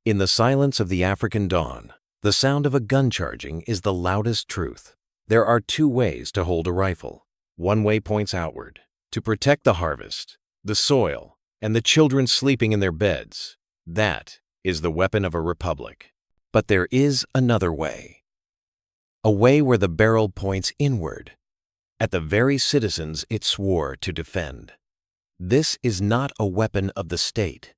In the silence of the African dawn, the sound of a gun charging is the loudest truth. There are two ways to hold a rifle. One way points outward, to protect the harvest, the soil, and the children sleeping in their beds. That is the weapon of a republic. But there is another way. A way where the barrel points inward, at the very citizens it swore to defend. This is not a weapon of the state.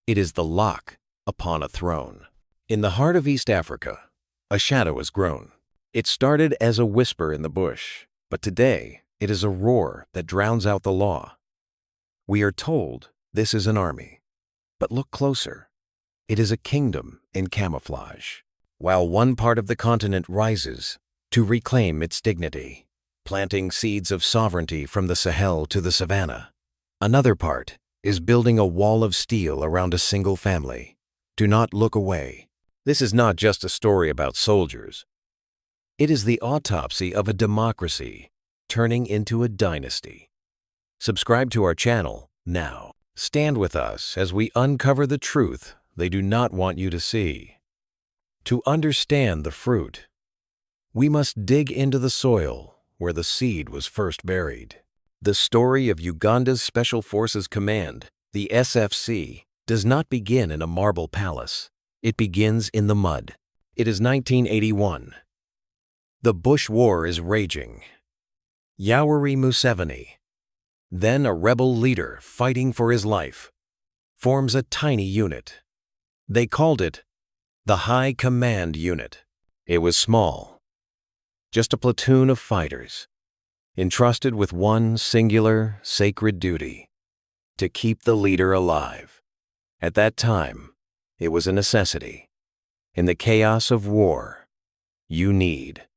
It is the lock upon a throne. In the heart of East Africa, a shadow has grown. It started as a whisper in the bush, but today it is a roar that drowns out the law. We are told this is an army, but look closer. It is a kingdom in camouflage. While one part of the continent rises to reclaim its dignity, planting seeds of sovereignty from the Sahel to the savannah, another part is building a wall of steel around a single family. Do not look away. This is not just a story about soldiers. It is the autopsy of a democracy turning into a dynasty. Subscribe to our channel now. Stand with us as we uncover the truth they do not want you to see. To understand the fruit, we must dig into the soil where the seed was first buried. The story of Uganda's Special Forces Command, the SFC, does not begin in a marble palace. It begins in the mud. It is 1981. The Bush War is raging. Yoweri Museveni, then a rebel leader fighting for his life, forms a tiny unit. They called it the High Command Unit. It was small, just a platoon of fighters, entrusted with one singular, sacred duty: to keep the leader alive. At that time, it was a necessity. In the chaos of war, you need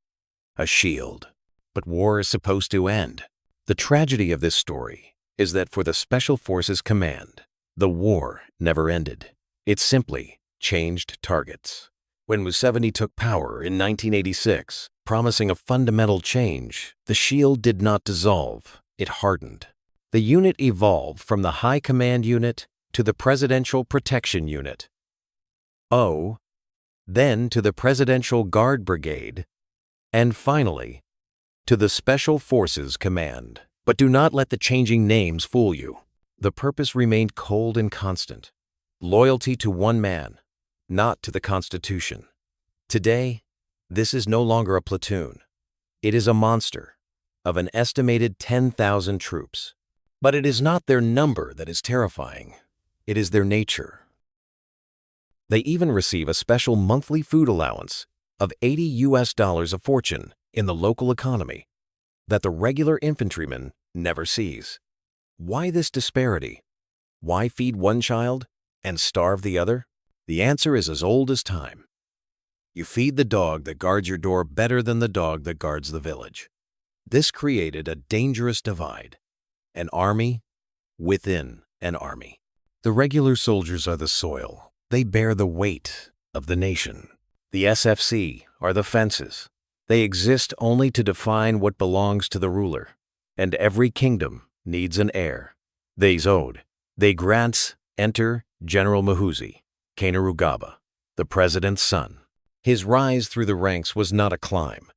a shield. But war is supposed to end. The tragedy of this story is that for the Special Forces Command, the war never ended. It simply changed targets. When Museveni took power in 1986, promising a fundamental change, the shield did not dissolve, it hardened. The unit evolved from the High Command Unit to the Presidential Protection Unit, then to the Presidential Guard Brigade, and finally, to the Special Forces Command. But do not let the changing names fool you. The purpose remained cold and constant: loyalty to one man, not to the Constitution. Today, this is no longer a platoon. It is a monster of an estimated 10,000 troops. But it is not their number that is terrifying. It is their nature. They even receive a special monthly food allowance of $80 a fortune in the local economy that the regular infantryman never sees. Why this disparity? Why feed one child and starve the other? The answer is as old as time. You feed the dog that guards your door better than the dog that guards the village. This created a dangerous divide, an army within an army. The regular soldiers are the soil. They bear the weight of the nation. The SFC are the fences. They exist only to define what belongs to the ruler. And every kingdom needs an heir. They grants enter General Muhoozi Kainerugaba, the president's son. His rise through the ranks was not a climb.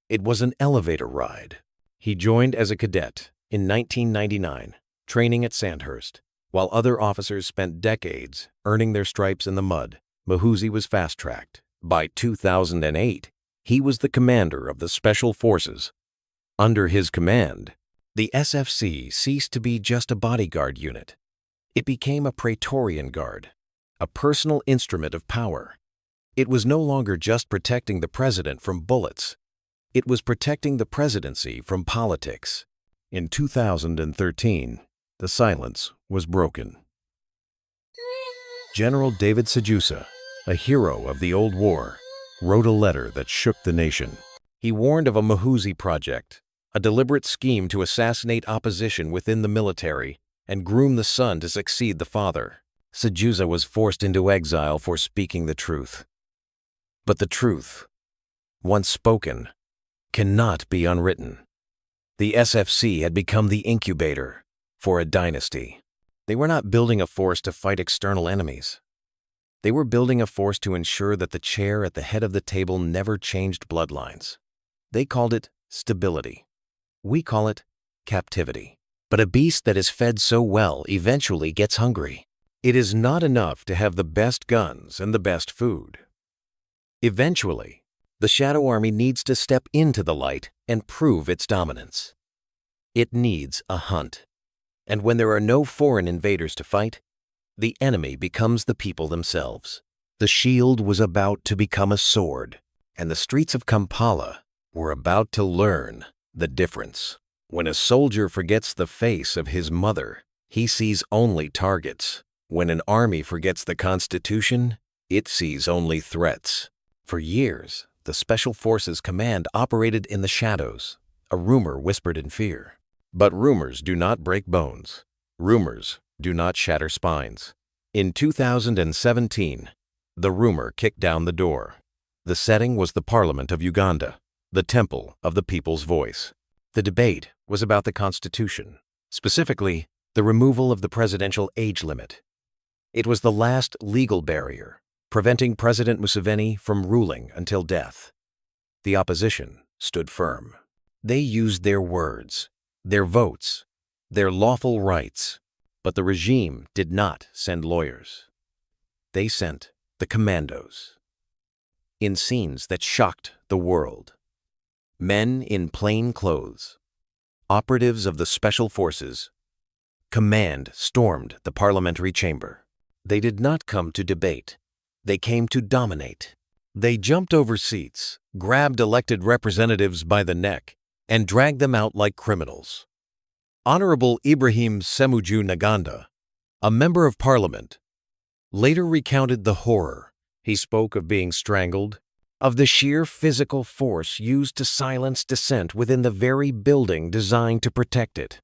It was an elevator ride. He joined as a cadet in 1999, training at Sandhurst. While other officers spent decades earning their stripes in the mud, Muhoozi was fast-tracked. By 2008, he was the commander of the Special Forces. Under his command, the SFC ceased to be just a bodyguard unit. It became a Praetorian Guard, a personal instrument of power. It was no longer just protecting the president from bullets. It was protecting the presidency from politics. In 2013, the silence was broken. General David Sejusa, a hero of the old war, wrote a letter that shook the nation. He warned of a Muhoozi Project, a deliberate scheme to assassinate opposition within the military and groom the son to succeed the father. Sejusa was forced into exile for speaking the truth. But the truth, once spoken, cannot be unwritten. The SFC had become the incubator for a dynasty. They were not building a force to fight external enemies. They were building a force to ensure that the chair at the head of the table never changed bloodlines. They called it stability. We call it captivity. But a beast that is fed so well eventually gets hungry. It is not enough to have the best guns and the best food. Eventually, the shadow army needs to step into the light and prove its dominance. It needs a hunt. And when there are no foreign invaders to fight, the enemy becomes the people themselves. The shield was about to become a sword, and the streets of Kampala were about to learn the difference. When a soldier forgets the face of his mother, he sees only targets. When an army forgets the Constitution, it sees only threats. For years, the Special Forces Command operated in the shadows. A rumor whispered in fear. But rumors do not break bones. Rumors do not shatter spines. In 2017, the rumor kicked down the door. The setting was the Parliament of Uganda, the temple of the people's voice. The debate was about the Constitution, specifically the removal of the presidential age limit. It was the last legal barrier, preventing President Museveni from ruling until death. The opposition stood firm. They used their words, their votes, their lawful rights, but the regime did not send lawyers. They sent the commandos. In scenes that shocked the world, men in plain clothes, operatives of the special forces, command stormed the parliamentary chamber. They did not come to debate. They came to dominate. They jumped over seats, grabbed elected representatives by the neck, and dragged them out like criminals. Honorable Ibrahim Traoré, a member of parliament, later recounted the horror. He spoke of being strangled, of the sheer physical force used to silence dissent within the very building designed to protect it.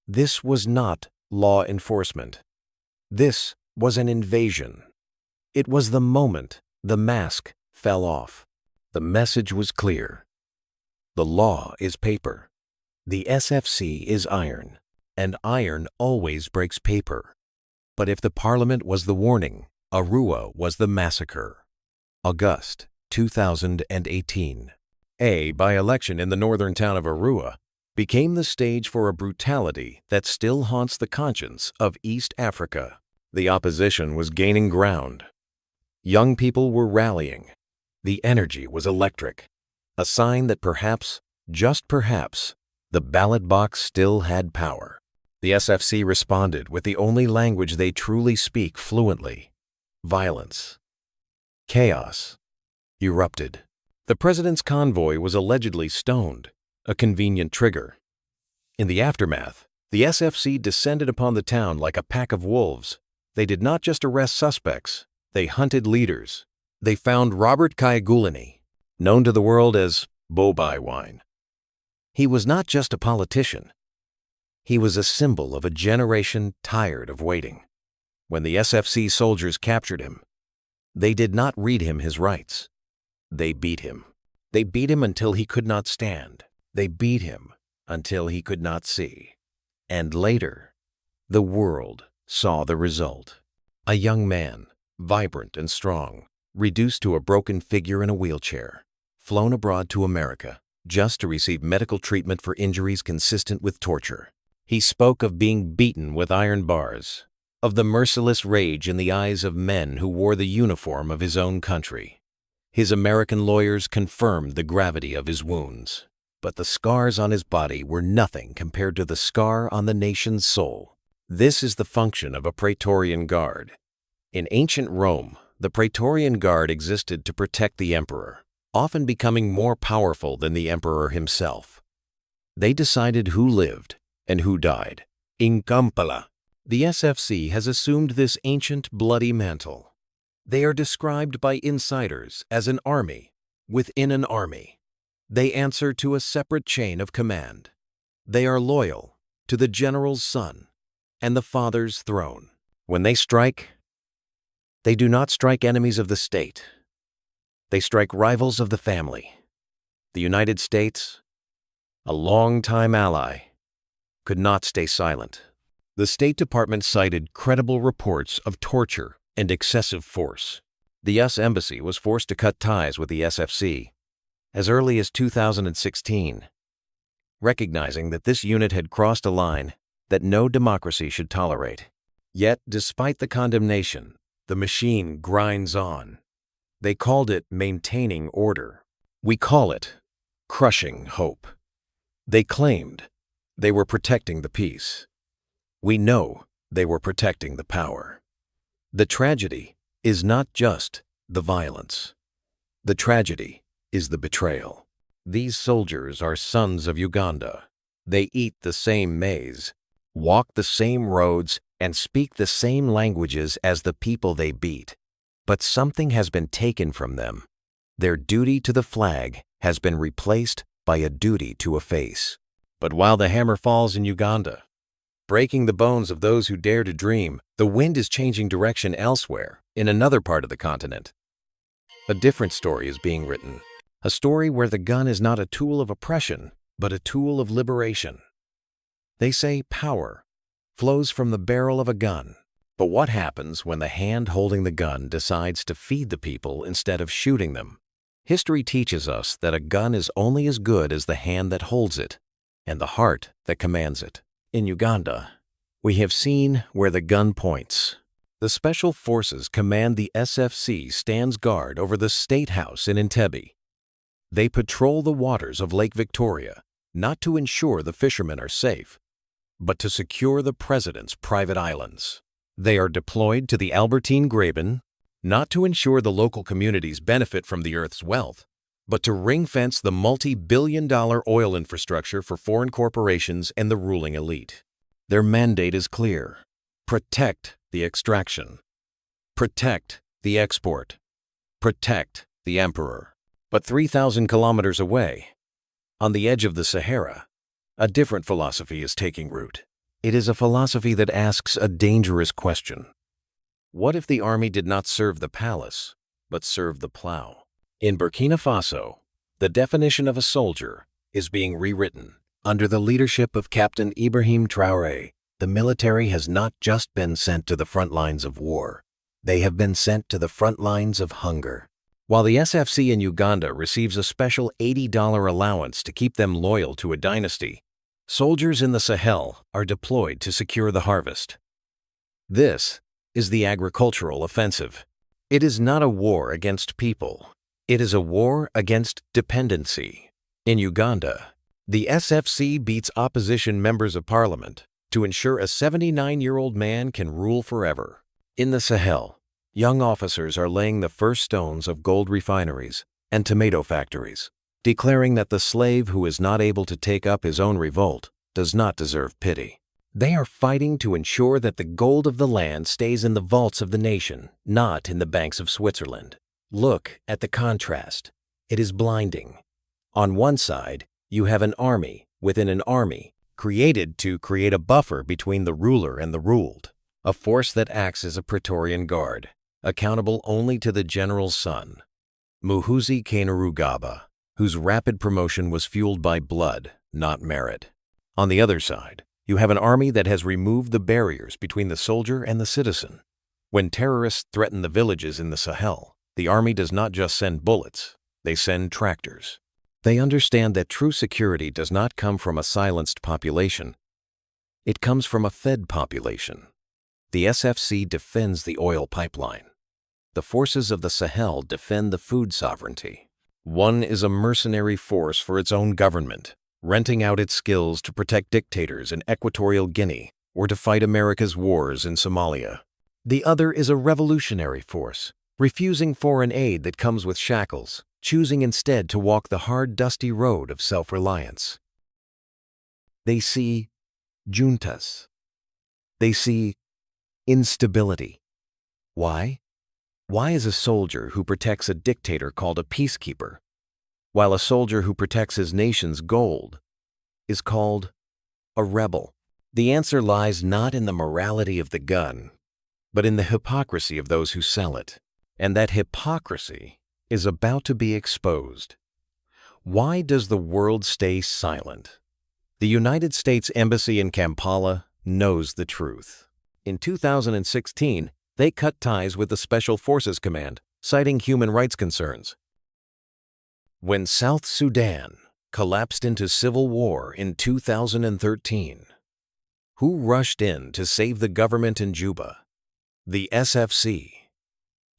This was not law enforcement. This was an invasion. It was the moment the mask fell off. The message was clear. The law is paper. The SFC is iron, and iron always breaks paper. But if the parliament was the warning, Arua was the massacre. August 2018. A by-election in the northern town of Arua became the stage for a brutality that still haunts the conscience of East Africa. The opposition was gaining ground. Young people were rallying. The energy was electric, a sign that perhaps, just perhaps, the ballot box still had power. The SFC responded with the only language they truly speak fluently: violence. Chaos erupted. The president's convoy was allegedly stoned, a convenient trigger. In the aftermath, the SFC descended upon the town like a pack of wolves. They did not just arrest suspects, they hunted leaders. They found Robert Kyagulanyi, known to the world as Bobi Wine. He was not just a politician. He was a symbol of a generation tired of waiting. When the SFC soldiers captured him, they did not read him his rights. They beat him. They beat him until he could not stand. They beat him until he could not see. And later, the world saw the result. A young man, vibrant and strong, reduced to a broken figure in a wheelchair, flown abroad to America just to receive medical treatment for injuries consistent with torture. He spoke of being beaten with iron bars, of the merciless rage in the eyes of men who wore the uniform of his own country. His American lawyers confirmed the gravity of his wounds, but the scars on his body were nothing compared to the scar on the nation's soul. This is the function of a Praetorian Guard. In ancient Rome, the Praetorian Guard existed to protect the emperor, often becoming more powerful than the emperor himself. They decided who lived and who died. In Kampala, the SFC has assumed this ancient bloody mantle. They are described by insiders as an army within an army. They answer to a separate chain of command. They are loyal to the general's son and the father's throne. When they strike, they do not strike enemies of the state. They strike rivals of the family. The United States, a longtime ally, could not stay silent. The State Department cited credible reports of torture and excessive force. The US Embassy was forced to cut ties with the SFC as early as 2016, recognizing that this unit had crossed a line that no democracy should tolerate. Yet, despite the condemnation, the machine grinds on. They called it maintaining order. We call it crushing hope. They claimed they were protecting the peace. We know they were protecting the power. The tragedy is not just the violence. The tragedy is the betrayal. These soldiers are sons of Uganda. They eat the same maize, walk the same roads, and speak the same languages as the people they beat. But something has been taken from them. Their duty to the flag has been replaced by a duty to a face. But while the hammer falls in Uganda, breaking the bones of those who dare to dream, the wind is changing direction elsewhere, in another part of the continent. A different story is being written. A story where the gun is not a tool of oppression, but a tool of liberation. They say power flows from the barrel of a gun. But what happens when the hand holding the gun decides to feed the people instead of shooting them? History teaches us that a gun is only as good as the hand that holds it and the heart that commands it. In Uganda, we have seen where the gun points. The Special Forces Command, the SFC, stands guard over the State House in Entebbe. They patrol the waters of Lake Victoria, not to ensure the fishermen are safe, but to secure the president's private islands. They are deployed to the Albertine Graben, not to ensure the local communities benefit from the Earth's wealth, but to ring-fence the multi-billion-dollar oil infrastructure for foreign corporations and the ruling elite. Their mandate is clear: protect the extraction, protect the export, protect the emperor. But 3,000 kilometers away, on the edge of the Sahara, a different philosophy is taking root. It is a philosophy that asks a dangerous question. What if the army did not serve the palace, but served the plow? In Burkina Faso, the definition of a soldier is being rewritten. Under the leadership of Captain Ibrahim Traoré, the military has not just been sent to the front lines of war. They have been sent to the front lines of hunger. While the SFC in Uganda receives a special $80 allowance to keep them loyal to a dynasty, soldiers in the Sahel are deployed to secure the harvest. This is the agricultural offensive. It is not a war against people. It is a war against dependency. In Uganda, the SFC beats opposition members of parliament to ensure a 79-year-old man can rule forever. In the Sahel, young officers are laying the first stones of gold refineries and tomato factories, declaring that the slave who is not able to take up his own revolt does not deserve pity. They are fighting to ensure that the gold of the land stays in the vaults of the nation, not in the banks of Switzerland. Look at the contrast. It is blinding. On one side, you have an army within an army, created to create a buffer between the ruler and the ruled, a force that acts as a Praetorian guard, accountable only to the general's son, Muhoozi Kainerugaba, whose rapid promotion was fueled by blood, not merit. On the other side, you have an army that has removed the barriers between the soldier and the citizen. When terrorists threaten the villages in the Sahel, the army does not just send bullets, they send tractors. They understand that true security does not come from a silenced population. It comes from a fed population. The SFC defends the oil pipeline. The forces of the Sahel defend the food sovereignty. One is a mercenary force for its own government, renting out its skills to protect dictators in Equatorial Guinea or to fight America's wars in Somalia. The other is a revolutionary force, refusing foreign aid that comes with shackles, choosing instead to walk the hard, dusty road of self-reliance. They see juntas. They see instability. Why? Why is a soldier who protects a dictator called a peacekeeper, while a soldier who protects his nation's gold is called a rebel? The answer lies not in the morality of the gun, but in the hypocrisy of those who sell it. And that hypocrisy is about to be exposed. Why does the world stay silent? The United States Embassy in Kampala knows the truth. In 2016, They cut ties with the Special Forces Command, citing human rights concerns. When South Sudan collapsed into civil war in 2013, who rushed in to save the government in Juba? The SFC,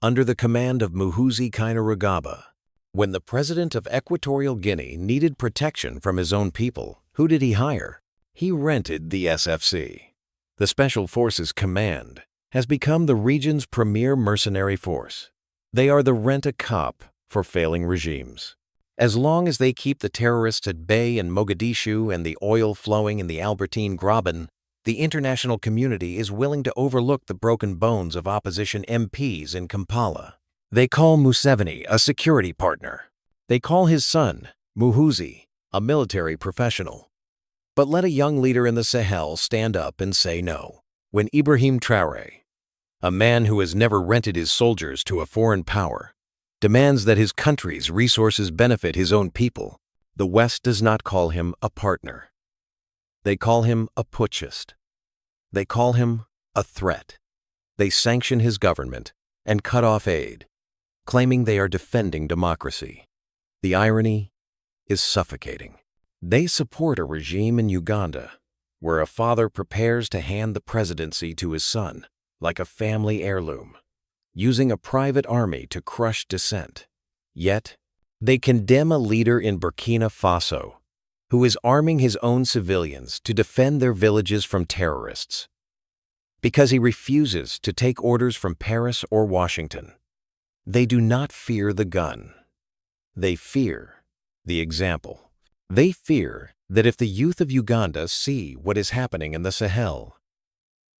under the command of Muhoozi Kainerugaba. When the president of Equatorial Guinea needed protection from his own people, who did he hire? He rented the SFC. The Special Forces Command has become the region's premier mercenary force. They are the rent-a-cop for failing regimes. As long as they keep the terrorists at bay in Mogadishu and the oil flowing in the Albertine Graben, the international community is willing to overlook the broken bones of opposition MPs in Kampala. They call Museveni a security partner. They call his son, Muhoozi, a military professional. But let a young leader in the Sahel stand up and say no. When Ibrahim Traoré, a man who has never rented his soldiers to a foreign power, demands that his country's resources benefit his own people, the West does not call him a partner. They call him a putschist. They call him a threat. They sanction his government and cut off aid, claiming they are defending democracy. The irony is suffocating. They support a regime in Uganda where a father prepares to hand the presidency to his son like a family heirloom, using a private army to crush dissent. Yet, they condemn a leader in Burkina Faso who is arming his own civilians to defend their villages from terrorists because he refuses to take orders from Paris or Washington. They do not fear the gun. They fear the example. They fear that if the youth of Uganda see what is happening in the Sahel,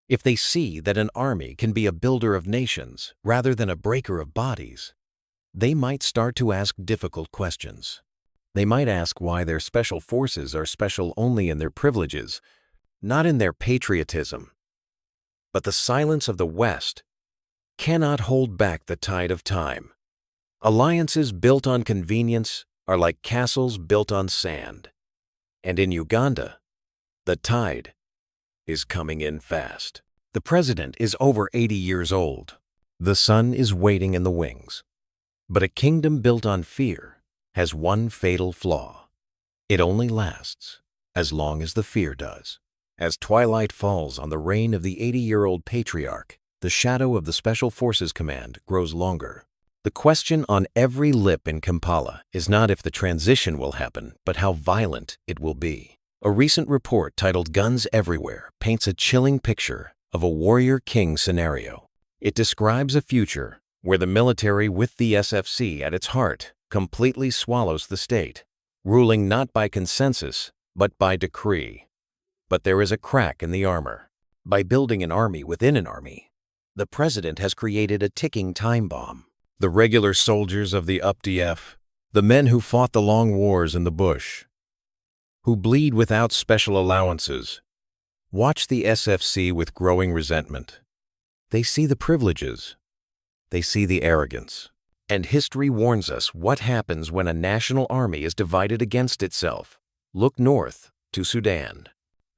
if they see that an army can be a builder of nations rather than a breaker of bodies, they might start to ask difficult questions. They might ask why their special forces are special only in their privileges, not in their patriotism. But the silence of the West cannot hold back the tide of time. Alliances built on convenience are like castles built on sand. And in Uganda, the tide is coming in fast. The president is over 80 years old. The son is waiting in the wings. But a kingdom built on fear has one fatal flaw. It only lasts as long as the fear does. As twilight falls on the reign of the 80-year-old patriarch, the shadow of the Special Forces Command grows longer. The question on every lip in Kampala is not if the transition will happen, but how violent it will be. A recent report titled Guns Everywhere paints a chilling picture of a warrior king scenario. It describes a future where the military with the SFC at its heart completely swallows the state, ruling not by consensus, but by decree. But there is a crack in the armor. By building an army within an army, the president has created a ticking time bomb. The regular soldiers of the UPDF, the men who fought the long wars in the bush, who bleed without special allowances, watch the SFC with growing resentment. They see the privileges. They see the arrogance. And history warns us what happens when a national army is divided against itself. Look north to Sudan.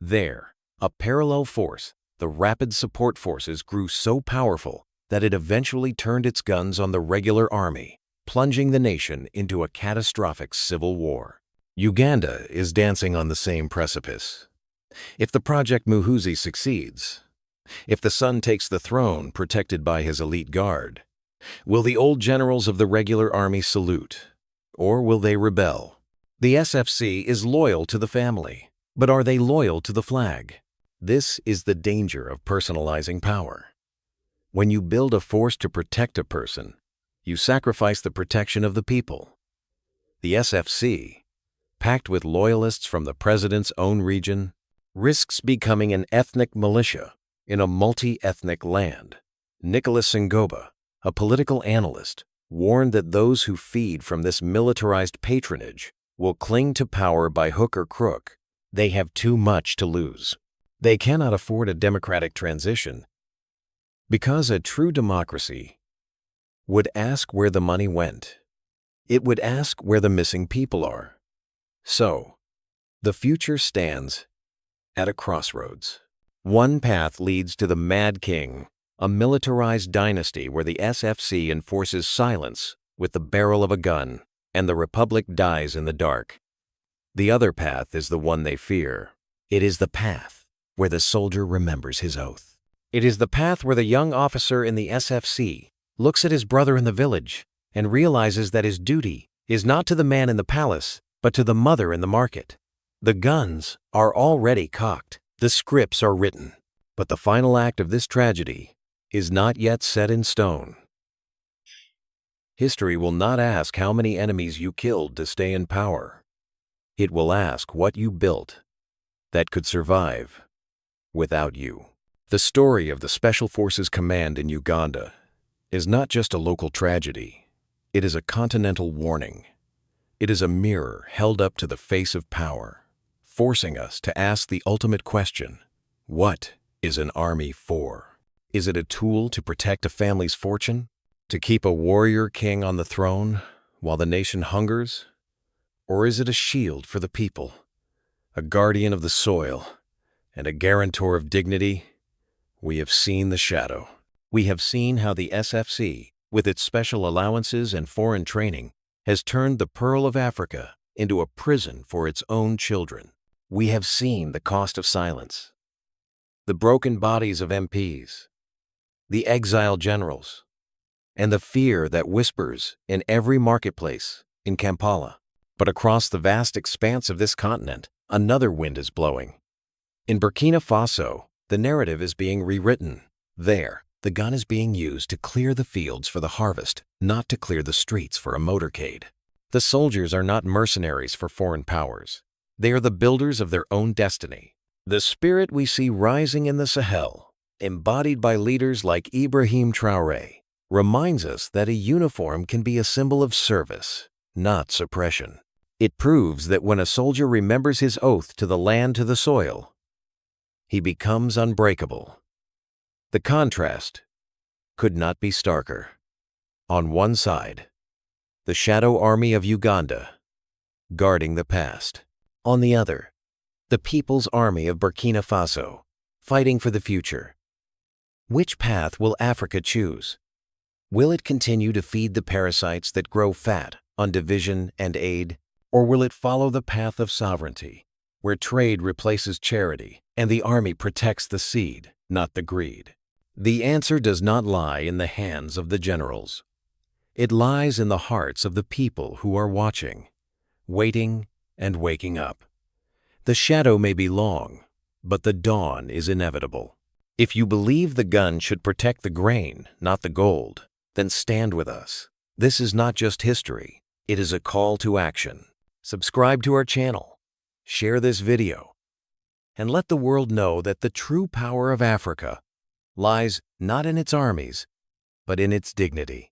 There, a parallel force, the Rapid Support Forces, grew so powerful that it eventually turned its guns on the regular army, plunging the nation into a catastrophic civil war. Uganda is dancing on the same precipice. If the Project Muhoozi succeeds, if the son takes the throne protected by his elite guard, will the old generals of the regular army salute, or will they rebel? The SFC is loyal to the family, but are they loyal to the flag? This is the danger of personalizing power. When you build a force to protect a person, you sacrifice the protection of the people. The SFC, packed with loyalists from the president's own region, risks becoming an ethnic militia in a multi-ethnic land. Nicholas Ngoba, a political analyst, warned that those who feed from this militarized patronage will cling to power by hook or crook. They have too much to lose. They cannot afford a democratic transition because a true democracy would ask where the money went. It would ask where the missing people are. So, the future stands at a crossroads. One path leads to the Mad King, a militarized dynasty where the SFC enforces silence with the barrel of a gun, and the republic dies in the dark. The other path is the one they fear. It is the path where the soldier remembers his oath. It is the path where the young officer in the SFC looks at his brother in the village and realizes that his duty is not to the man in the palace, but to the mother in the market. The guns are already cocked. The scripts are written. But the final act of this tragedy is not yet set in stone. History will not ask how many enemies you killed to stay in power. It will ask what you built that could survive without you. The story of the Special Forces Command in Uganda is not just a local tragedy. It is a continental warning. It is a mirror held up to the face of power, forcing us to ask the ultimate question: what is an army for? Is it a tool to protect a family's fortune? To keep a warrior king on the throne while the nation hungers? Or is it a shield for the people, a guardian of the soil, and a guarantor of dignity? We have seen the shadow. We have seen how the SFC, with its special allowances and foreign training, has turned the Pearl of Africa into a prison for its own children. We have seen the cost of silence, the broken bodies of MPs, the exiled generals, and the fear that whispers in every marketplace in Kampala. But across the vast expanse of this continent, another wind is blowing. In Burkina Faso, the narrative is being rewritten. There, the gun is being used to clear the fields for the harvest, not to clear the streets for a motorcade. The soldiers are not mercenaries for foreign powers. They are the builders of their own destiny. The spirit we see rising in the Sahel, embodied by leaders like Ibrahim Traoré, reminds us that a uniform can be a symbol of service, not suppression. It proves that when a soldier remembers his oath to the land, to the soil, he becomes unbreakable. The contrast could not be starker. On one side, the shadow army of Uganda, guarding the past. On the other, the People's Army of Burkina Faso, fighting for the future. Which path will Africa choose? Will it continue to feed the parasites that grow fat on division and aid? Or will it follow the path of sovereignty, where trade replaces charity and the army protects the seed, not the greed? The answer does not lie in the hands of the generals. It lies in the hearts of the people who are watching, waiting, and waking up. The shadow may be long, but the dawn is inevitable. If you believe the gun should protect the grain, not the gold, then stand with us. This is not just history, it is a call to action. Subscribe to our channel, share this video, and let the world know that the true power of Africa lies not in its armies, but in its dignity.